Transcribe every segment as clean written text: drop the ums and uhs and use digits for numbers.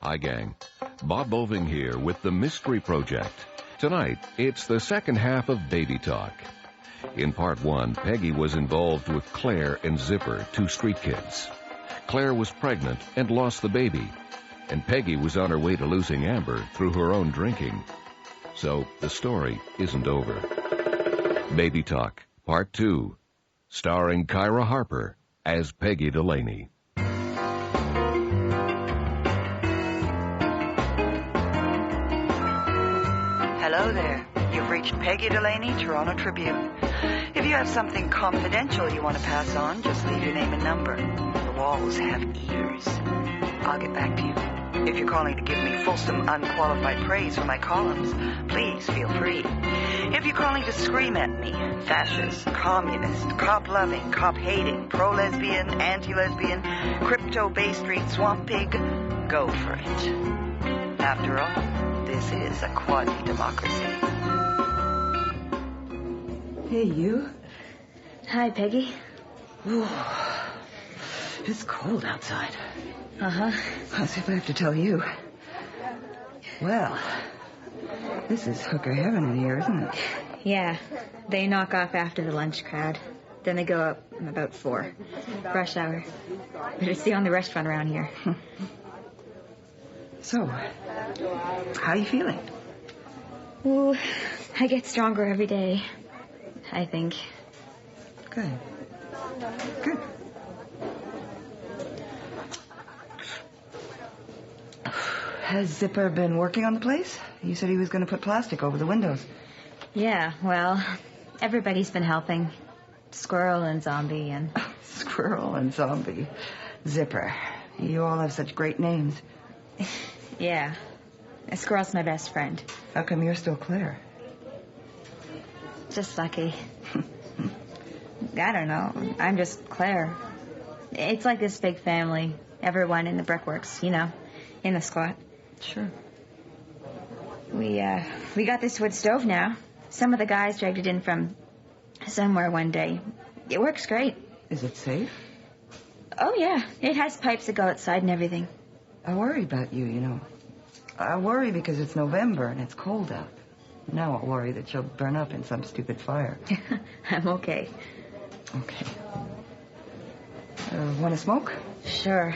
Hi, gang. Bob Boving here with the Mystery Project. Tonight, it's the second half of Baby Talk. In part one, Peggy was involved with Claire and Zipper, two street kids. Claire was pregnant and lost the baby, and Peggy was on her way to losing Amber through her own drinking. So the story isn't over. Baby Talk, part two, starring Kyra Harper as Peggy Delaney. Hello there. You've reached Peggy Delaney, Toronto Tribune. If you have something confidential you want to pass on, just leave your name and number. The walls have ears. I'll get back to you. If you're calling to give me fulsome, unqualified praise for my columns, please feel free. If you're calling to scream at me, fascist, communist, cop-loving, cop-hating, pro-lesbian, anti-lesbian, crypto-Bay Street swamp pig, go for it. After all, this is a quasi-democracy. Hey, you. Hi, Peggy. Ooh, it's cold outside. Uh-huh. As if I have to tell you. Well, this is hooker heaven in here, isn't it? Yeah. They knock off after the lunch crowd. Then they go up about 4. Rush hour. But it's the only restaurant around here. So, how you feeling? Ooh, I get stronger every day, I think. Good. Good. Has Zipper been working on the place? You said he was going to put plastic over the windows. Yeah, well, everybody's been helping. Squirrel and Zombie and... Squirrel and Zombie. Zipper. You all have such great names. Yeah. Squirrel's my best friend. How come you're still Claire? Just lucky. I don't know. I'm just Claire. It's like this big family. Everyone in the brickworks, you know, in the squat. Sure. We got this wood stove now. Some of the guys dragged it in from somewhere one day. It works great. Is it safe? Oh, yeah. It has pipes that go outside and everything. I worry about you, you know. I worry because it's November and it's cold out. Now I worry that you'll burn up in some stupid fire. I'm okay. Okay. Want to smoke? Sure.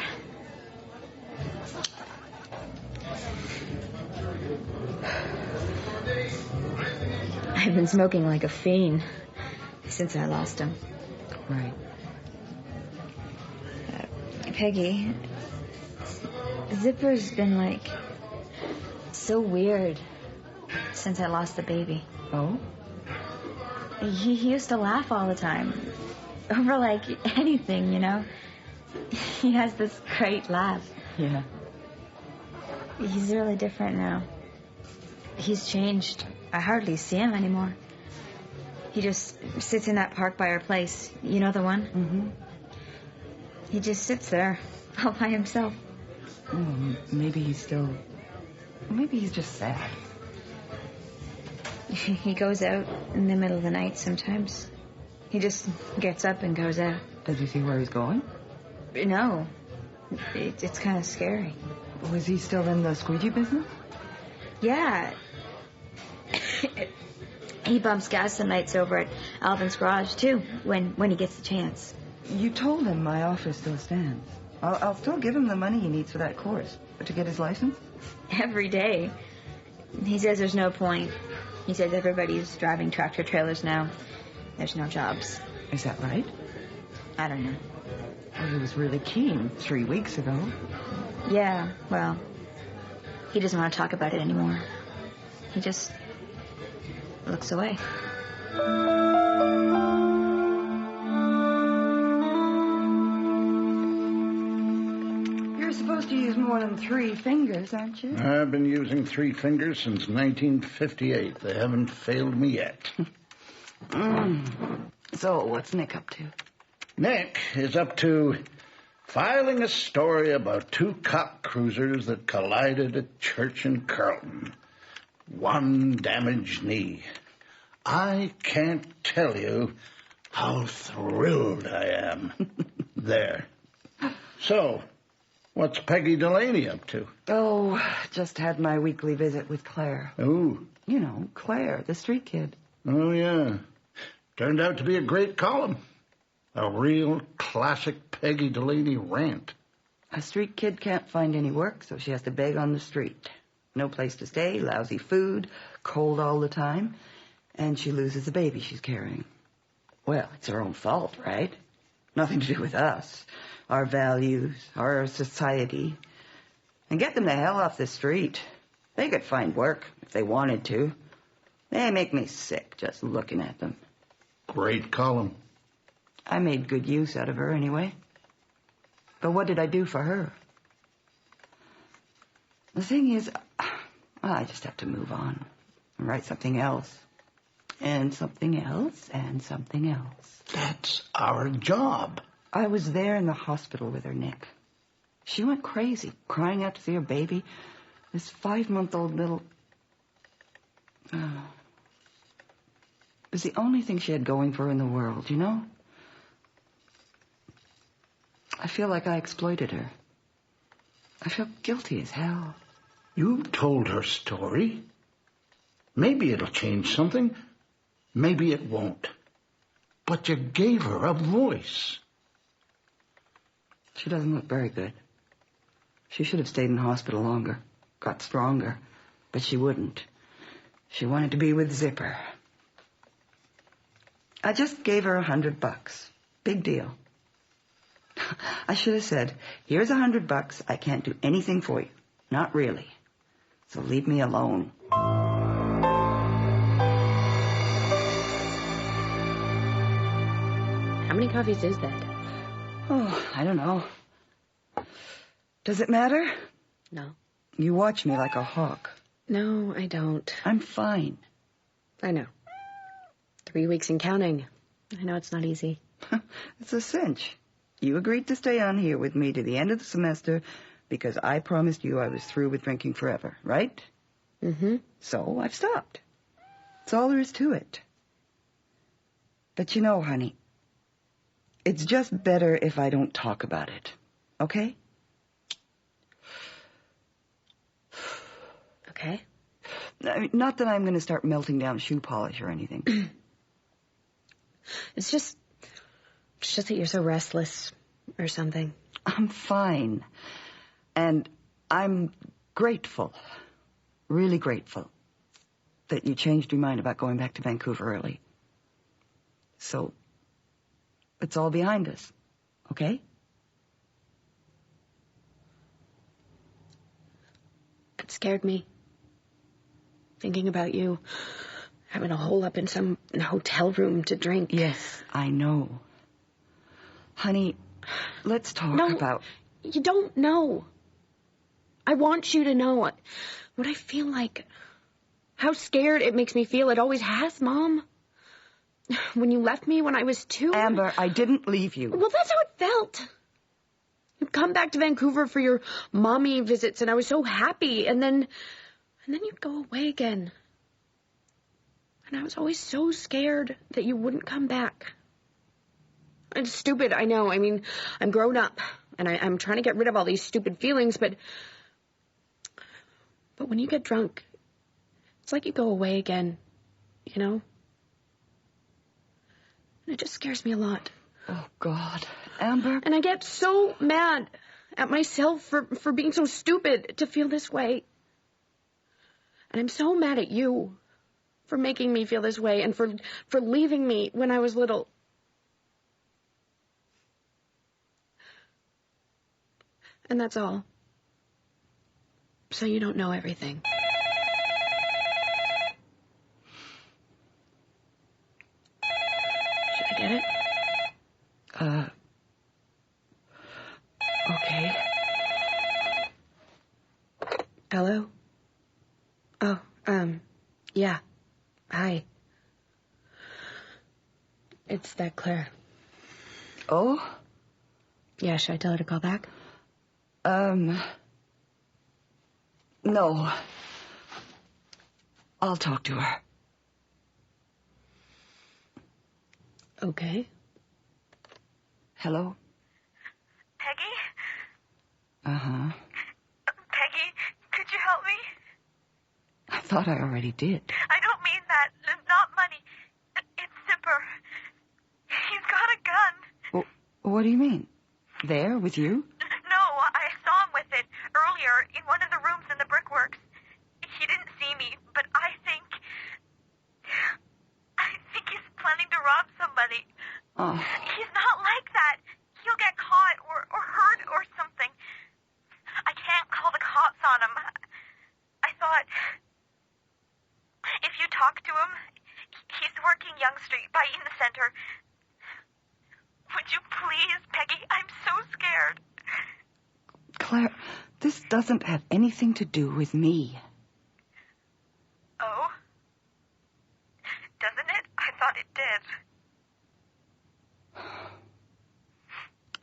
I've been smoking like a fiend since I lost him. Right. Peggy, Zipper's been, like, so weird since I lost the baby. Oh? He used to laugh all the time. Over, like, anything, you know? He has this great laugh. Yeah. He's really different now. He's changed. I hardly see him anymore. He just sits in that park by our place. You know the one? Mm-hmm. He just sits there, all by himself. Oh, maybe he's still... Maybe he's just sad. He goes out in the middle of the night sometimes. He just gets up and goes out. Does he see where he's going? No. It's kind of scary. Was he still in the squeegee business? Yeah. He bumps gas some nights over at Alvin's garage, too, when he gets the chance. You told him my offer still stands. I'll still give him the money he needs for that course. But to get his license? Every day. He says there's no point. He says everybody's driving tractor trailers now. There's no jobs. Is that right? I don't know. Well, he was really keen 3 weeks ago. Yeah, well, he doesn't want to talk about it anymore. He just looks away. You're supposed to use more than 3 fingers, aren't you? I've been using 3 fingers since 1958. They haven't failed me yet. So, what's Nick up to? Nick is up to filing a story about 2 cop cruisers that collided at church in Carlton. 1 damaged knee. I can't tell you how thrilled I am. There. So, What's Peggy Delaney up to? Oh, just had my weekly visit with Claire. Ooh. You know, Claire, the street kid. Oh, yeah. Turned out to be a great column. A real classic Peggy Delaney rant. A street kid can't find any work, so she has to beg on the street. No place to stay, lousy food, cold all the time, and she loses the baby she's carrying. Well, it's her own fault, right? Nothing to do with us, our values, our society. And get them the hell off the street. They could find work if they wanted to. They make me sick just looking at them. Great column. I made good use out of her anyway. But what did I do for her? The thing is, I just have to move on and write something else. And something else, and something else. That's our job. I was there in the hospital with her, Nick. She went crazy, crying out to see her baby. This 5-month-old little... It was the only thing she had going for her in the world, you know? I feel like I exploited her. I feel guilty as hell. You told her story. Maybe it'll change something. Maybe it won't. But you gave her a voice. She doesn't look very good. She should have stayed in hospital longer, got stronger, but she wouldn't. She wanted to be with Zipper. I just gave her $100. Big deal. I should have said, here's $100. I can't do anything for you. Not really. So leave me alone. How many coffees is that? Oh, I don't know. Does it matter? No. You watch me like a hawk. No, I don't. I'm fine. I know. 3 weeks and counting. I know it's not easy. It's a cinch. You agreed to stay on here with me to the end of the semester because I promised you I was through with drinking forever, right? Mm-hmm. So I've stopped. That's all there is to it. But you know, honey, it's just better if I don't talk about it, okay? Okay. I mean, not that I'm going to start melting down shoe polish or anything. It's just that you're so restless or something. I'm fine. And I'm grateful, really grateful, that you changed your mind about going back to Vancouver early. So, it's all behind us, okay? It scared me. Thinking about you having a hole up in some hotel room to drink. Yes, I know. Honey, let's talk about... You don't know. I want you to know what I feel like. How scared it makes me feel. It always has, Mom. When you left me when I was 2... Amber, I didn't leave you. Well, that's how it felt. You'd come back to Vancouver for your mommy visits, and I was so happy. And then you'd go away again. And I was always so scared that you wouldn't come back. It's stupid, I know. I mean, I'm grown up, and I'm trying to get rid of all these stupid feelings, but when you get drunk, it's like you go away again, you know? And it just scares me a lot. Oh, God. Amber? And I get so mad at myself for being so stupid to feel this way. And I'm so mad at you for making me feel this way and for leaving me when I was little. And that's all. So you don't know everything. Should I get it? Okay. Hello? Oh, yeah. Hi. It's that Claire. Oh? Yeah, should I tell her to call back? No. I'll talk to her. Okay. Hello? Peggy? Uh-huh. Peggy, could you help me? I thought I already did. I don't mean that. Not money. It's Zipper. He's got a gun. Well, what do you mean? There, with you? No, I saw him with it earlier in one of the rooms in the brickworks. He didn't see me, but I think he's planning to rob somebody. Oh. He's not like that. He'll get caught or hurt or something. I can't call the cops on him. I thought if you talk to him, he's working Yonge Street by Eaton Center. Would you please, Peggy? I'm so scared. Claire, this doesn't have anything to do with me. Oh? Doesn't it? I thought it did.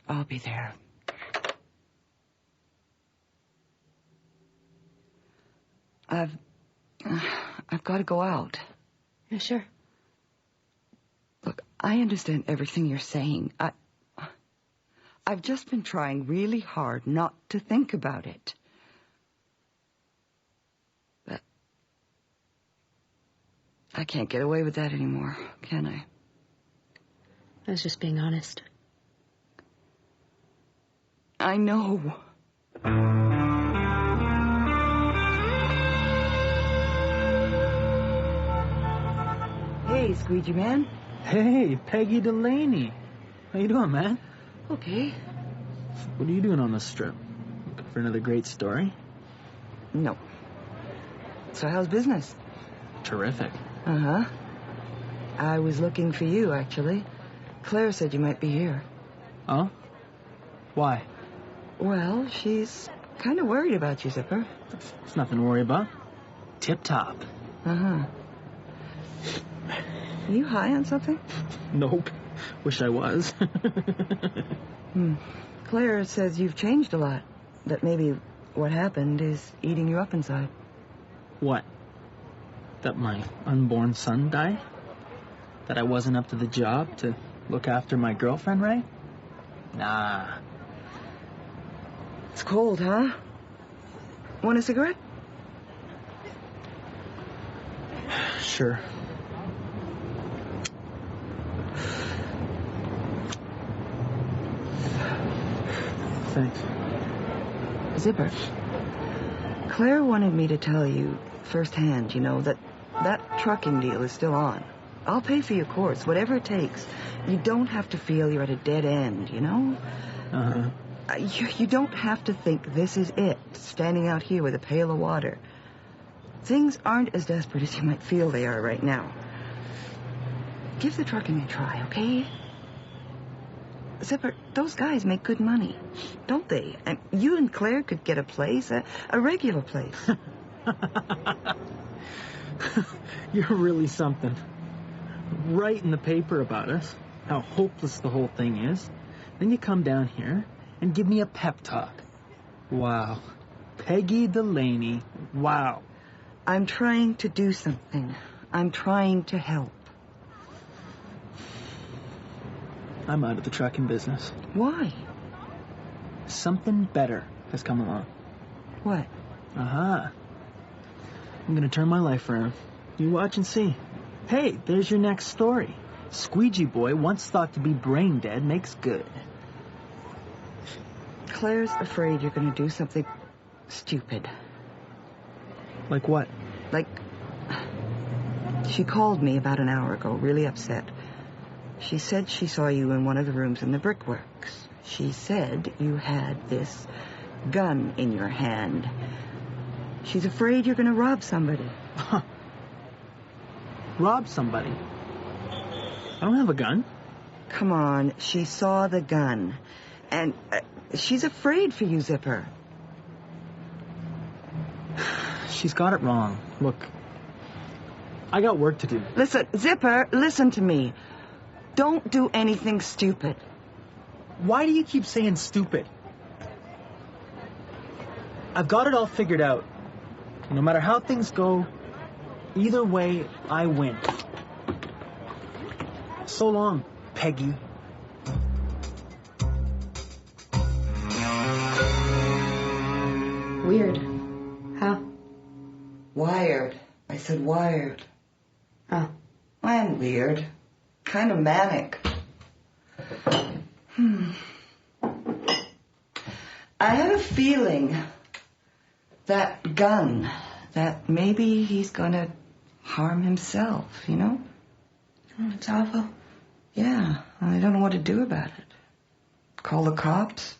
I'll be there. I've got to go out. Yeah, sure. Look, I understand everything you're saying. I've just been trying really hard not to think about it. But I can't get away with that anymore, can I? I was just being honest. I know. Hey, Squeegee Man. Hey, Peggy Delaney. How you doing, man? Okay. What are you doing on this strip? Looking for another great story? No. So how's business? Terrific. Uh-huh. I was looking for you, actually. Claire said you might be here. Oh? Why? Well, she's kind of worried about you, Zipper. There's nothing to worry about. Tip-top. Uh-huh. Are you high on something? Nope. Wish I was. Claire says you've changed a lot. That maybe what happened is eating you up inside. What? That my unborn son died? That I wasn't up to the job to look after my girlfriend, right? Nah. It's cold, huh? Want a cigarette? Sure. Thanks. Zipper, Claire wanted me to tell you firsthand, that trucking deal is still on. I'll pay for your course, whatever it takes. You don't have to feel you're at a dead end, Uh-huh. You don't have to think this is it, standing out here with a pail of water. Things aren't as desperate as you might feel they are right now. Give the trucking a try, okay? Zipper, those guys make good money, don't they? And you and Claire could get a place, a regular place. You're really something. Write in the paper about us, how hopeless the whole thing is. Then you come down here and give me a pep talk. Wow. Peggy Delaney. Wow. I'm trying to do something. I'm trying to help. I'm out of the trucking business. Why? Something better has come along. What? Uh-huh. I'm gonna turn my life around. You watch and see. Hey, there's your next story. Squeegee boy, once thought to be brain dead, makes good. Claire's afraid you're going to do something stupid. Like what? She called me about an hour ago, really upset. She said she saw you in one of the rooms in the brickworks. She said you had this gun in your hand. She's afraid you're going to rob somebody. Rob somebody? I don't have a gun. Come on, she saw the gun. And she's afraid for you, Zipper. She's got it wrong. Look, I got work to do. Listen, Zipper, listen to me. Don't do anything stupid. Why do you keep saying stupid? I've got it all figured out. No matter how things go, either way, I win. So long, Peggy. Weird. How? Wired. I said wired. Oh. I'm weird. Kind of manic. I had a feeling that gun, that maybe he's gonna harm himself, you know? Oh, it's awful. Yeah, I don't know what to do about it. Call the cops?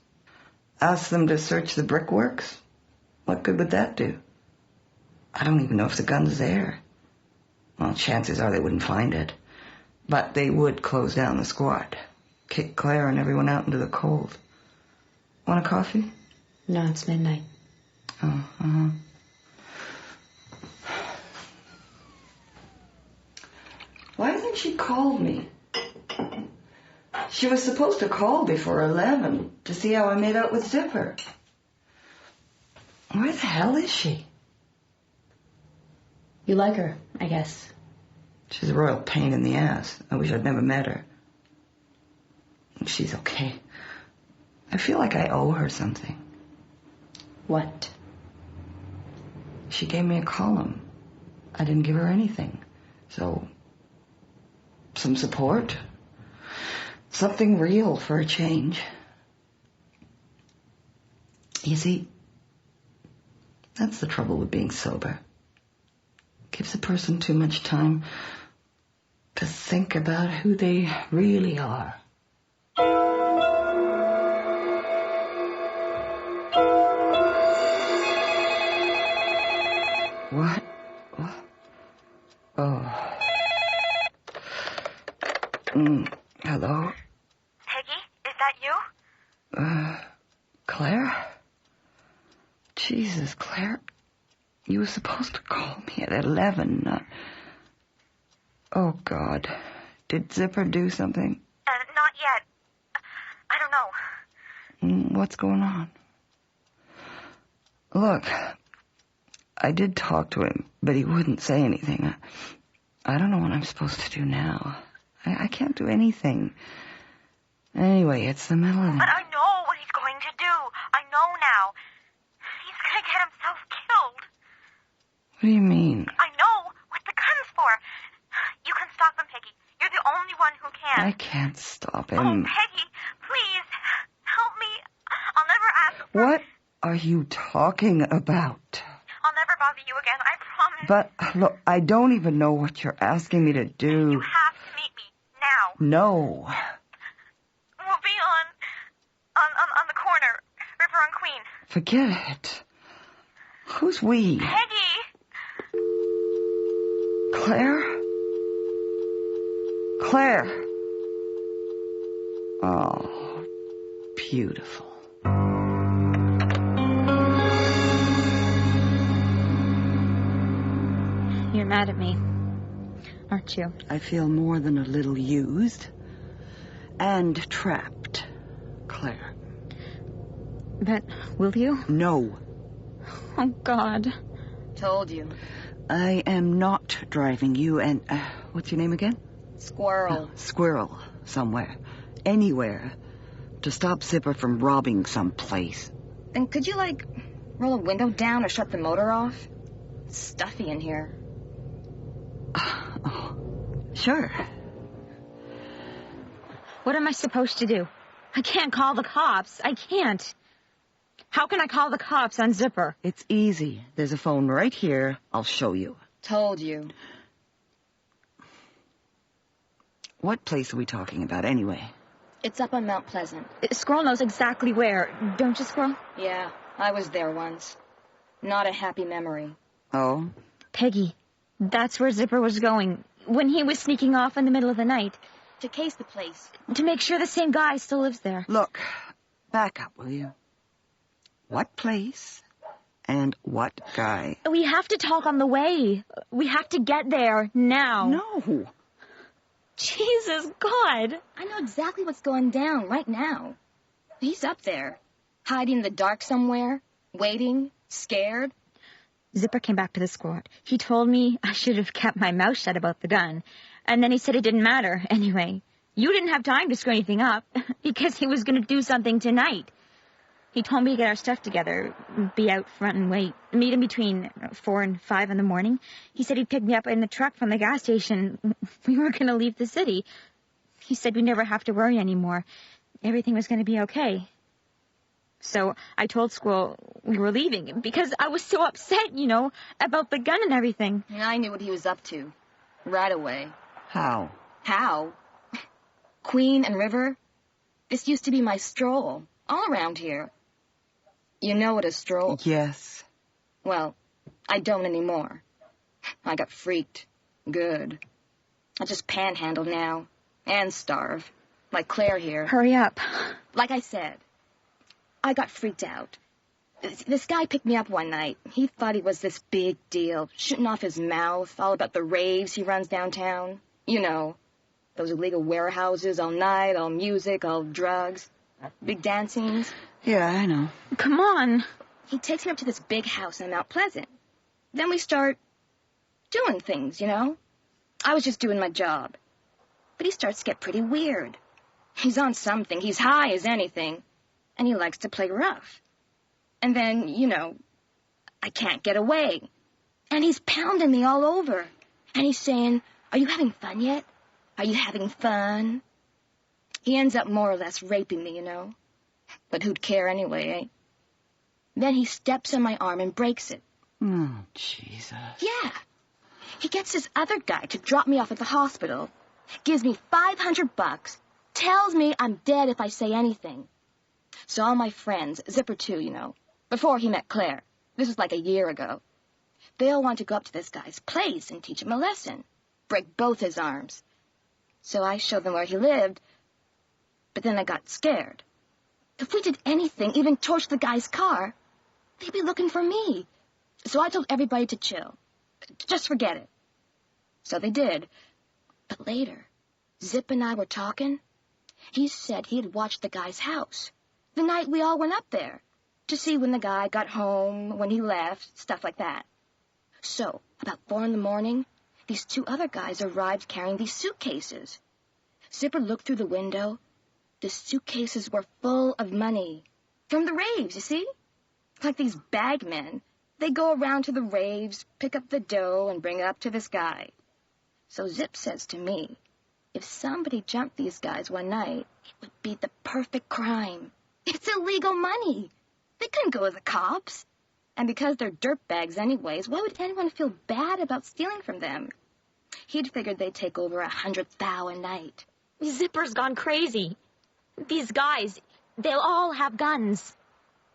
Ask them to search the brickworks? What good would that do? I don't even know if the gun's there. Well, chances are they wouldn't find it. But they would close down the squad. Kick Claire and everyone out into the cold. Want a coffee? No, it's midnight. Oh, uh-huh. Why hasn't she called me? She was supposed to call before 11 to see how I made out with Zipper. Where the hell is she? You like her, I guess. She's a royal pain in the ass. I wish I'd never met her. She's okay. I feel like I owe her something. What? She gave me a column. I didn't give her anything. So, some support. Something real for a change. You see, that's the trouble with being sober. Gives a person too much time to think about who they really are. What? Oh. Hello? Peggy, is that you? Claire? Jesus, Claire. You were supposed to call me at 11, not... Oh, God. Did Zipper do something? Not yet. I don't know. What's going on? Look, I did talk to him, but he wouldn't say anything. I don't know what I'm supposed to do now. I can't do anything. Anyway, it's the middle of the... But I know what he's going to do. I know now. He's going to get himself killed. What do you mean? I know what the gun's for. You can stop him, Peggy. You're the only one who can. I can't stop him. Oh, Peggy, please, help me. I'll never ask for... What are you talking about? I'll never bother you again, I promise. But, look, I don't even know what you're asking me to do. You have to meet me, now. No. We'll be on the corner, River on Queen. Forget it. Who's we? Peggy! Claire? Claire. Oh, beautiful. You're mad at me, aren't you? I feel more than a little used and trapped, Claire. But will you? No. Oh, God. Told you. I am not driving you and... what's your name again? Squirrel. Squirrel. Somewhere. Anywhere. To stop Zipper from robbing some place. Then could you, roll a window down or shut the motor off? It's stuffy in here. Oh, sure. What am I supposed to do? I can't call the cops. I can't. How can I call the cops on Zipper? It's easy. There's a phone right here. I'll show you. Told you. What place are we talking about, anyway? It's up on Mount Pleasant. Squirrel knows exactly where. Don't you, Squirrel? Yeah, I was there once. Not a happy memory. Oh? Peggy, that's where Zipper was going when he was sneaking off in the middle of the night. To case the place. To make sure the same guy still lives there. Look, back up, will you? What place and what guy? We have to talk on the way. We have to get there now. No. Jesus, God. I know exactly what's going down right now. He's up there, hiding in the dark somewhere, waiting, scared. Zipper came back to the squad. He told me I should have kept my mouth shut about the gun. And then he said it didn't matter. Anyway, you didn't have time to screw anything up because he was going to do something tonight. He told me to get our stuff together, be out front and wait. Meet him between 4 and 5 in the morning. He said he'd pick me up in the truck from the gas station. We were going to leave the city. He said we'd never have to worry anymore. Everything was going to be okay. So I told school we were leaving because I was so upset, you know, about the gun and everything. And I knew what he was up to. Right away. How? How? Queen and River? This used to be my stroll. All around here. You know what a stroll... Yes. Well, I don't anymore. I got freaked. Good. I just panhandle now. And starve. Like Claire here. Hurry up. Like I said, I got freaked out. This guy picked me up one night. He thought he was this big deal, shooting off his mouth, all about the raves he runs downtown. You know, those illegal warehouses all night, all music, all drugs, big dancings. Yeah, I know. Come on. He takes me up to this big house in Mount Pleasant. Then we start doing things, you know. I was just doing my job. But he starts to get pretty weird. He's on something. He's high as anything. And he likes to play rough. And then, you know, I can't get away. And he's pounding me all over. And he's saying, "Are you having fun yet? Are you having fun?" He ends up more or less raping me, you know. But who'd care anyway, eh? Then he steps on my arm and breaks it. Oh, Jesus. Yeah. He gets this other guy to drop me off at the hospital. Gives me $500. Tells me I'm dead if I say anything. So all my friends, Zipper too, you know, before he met Claire, this was like a year ago, they all want to go up to this guy's place and teach him a lesson. Break both his arms. So I showed them where he lived, but then I got scared. If we did anything, even torch the guy's car, they'd be looking for me. So I told everybody to chill. Just forget it. So they did. But later, Zip and I were talking. He said he had watched the guy's house the night we all went up there to see when the guy got home, when he left, stuff like that. So, about 4 in the morning, these 2 other guys arrived carrying these suitcases. Zipper looked through the window. The suitcases were full of money. From the raves, you see? Like these bagmen. They go around to the raves, pick up the dough, and bring it up to this guy. So Zip says to me, if somebody jumped these guys one night, it would be the perfect crime. It's illegal money. They couldn't go to the cops. And because they're dirtbags anyways, why would anyone feel bad about stealing from them? He'd figured they'd take over 100,000 a night. Zipper's gone crazy. These guys, they'll all have guns.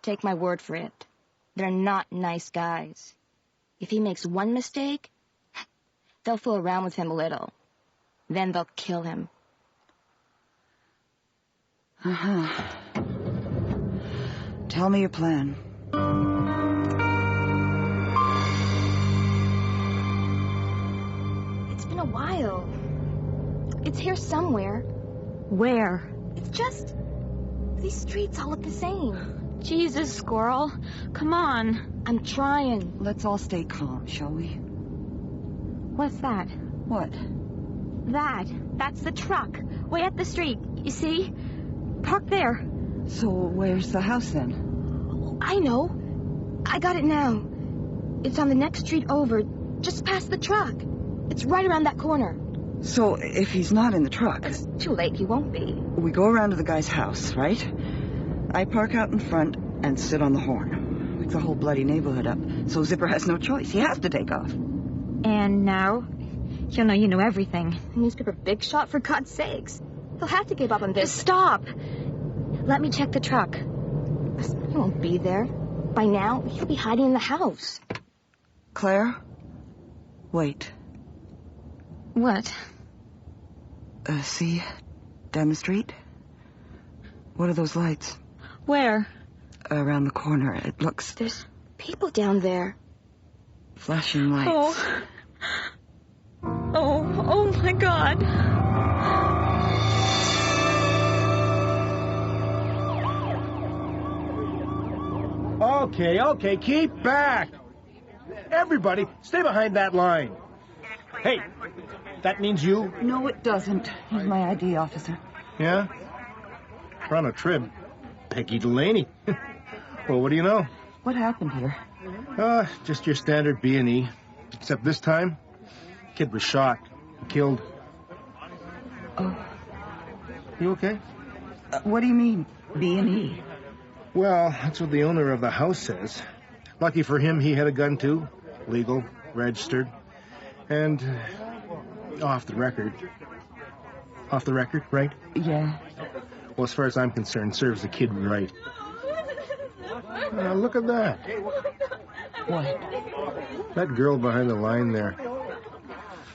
Take my word for it. They're not nice guys. If he makes one mistake, they'll fool around with him a little. Then they'll kill him. Uh-huh. Tell me your plan. It's been a while. It's here somewhere. Where? It's just... these streets all look the same. Jesus, Squirrel. Come on. I'm trying. Let's all stay calm, shall we? What's that? What? That's the truck. Way up the street. You see? Park there. So where's the house then? Oh, I know. I got it now. It's on the next street over, just past the truck. It's right around that corner. So if he's not in the truck... It's too late, he won't be. We go around to the guy's house, right? I park out in front and sit on the horn. Wake the whole bloody neighborhood up. So Zipper has no choice. He has to take off. And now? He'll know you know everything. Newspaper big shot, for God's sakes. He'll have to give up on this. Stop! Let me check the truck. He won't be there. By now, he'll be hiding in the house. Claire? Wait. What? See? Down the street? What are those lights? Where? Around the corner. It looks... There's people down there. Flashing lights. Oh my God. Okay, keep back. Everybody, stay behind that line. Hey, that means you? No, it doesn't. He's my ID officer. Yeah? Toronto Trib. Peggy Delaney. Well, what do you know? What happened here? Just your standard B&E. Except this time, kid was shot, killed. Oh. You okay? What do you mean, B&E? Well, that's what the owner of the house says. Lucky for him, he had a gun too. Legal, registered, and off the record. Off the record, right? Yeah. Well, as far as I'm concerned, serves the kid right. Look at that. What? That girl behind the line there.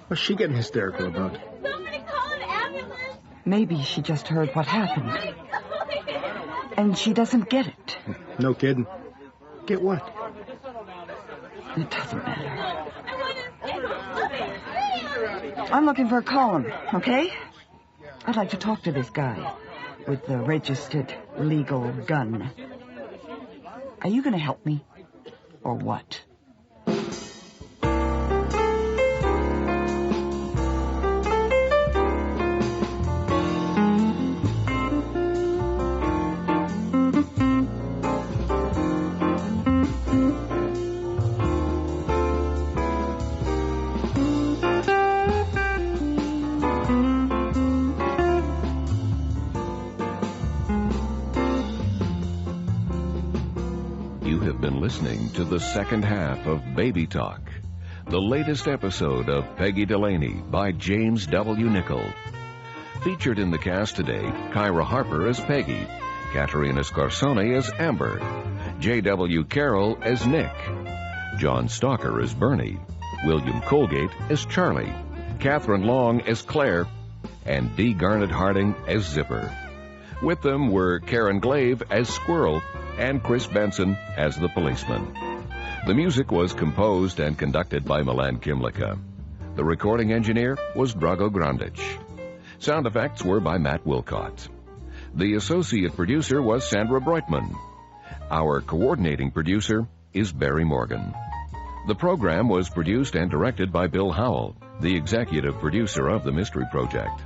What's she getting hysterical about? Somebody call an ambulance! Maybe she just heard what happened. And she doesn't get it. No kidding. Get what? It doesn't matter. I'm looking for a column, okay? I'd like to talk to this guy with the registered legal gun. Are you going to help me? Or what? Listening to the second half of Baby Talk, the latest episode of Peggy Delaney by James W. Nichol. Featured in the cast today, Kyra Harper as Peggy, Katerina Scarsone as Amber, J.W. Carroll as Nick, John Stalker as Bernie, William Colgate as Charlie, Catherine Long as Claire, and D. Garnet Harding as Zipper. With them were Karen Glaive as Squirrel and Chris Benson as the policeman. The music was composed and conducted by Milan Kimlicka. The recording engineer was Drago Grandic. Sound effects were by Matt Wilcott. The associate producer was Sandra Breutman. Our coordinating producer is Barry Morgan. The program was produced and directed by Bill Howell, the executive producer of the Mystery Project.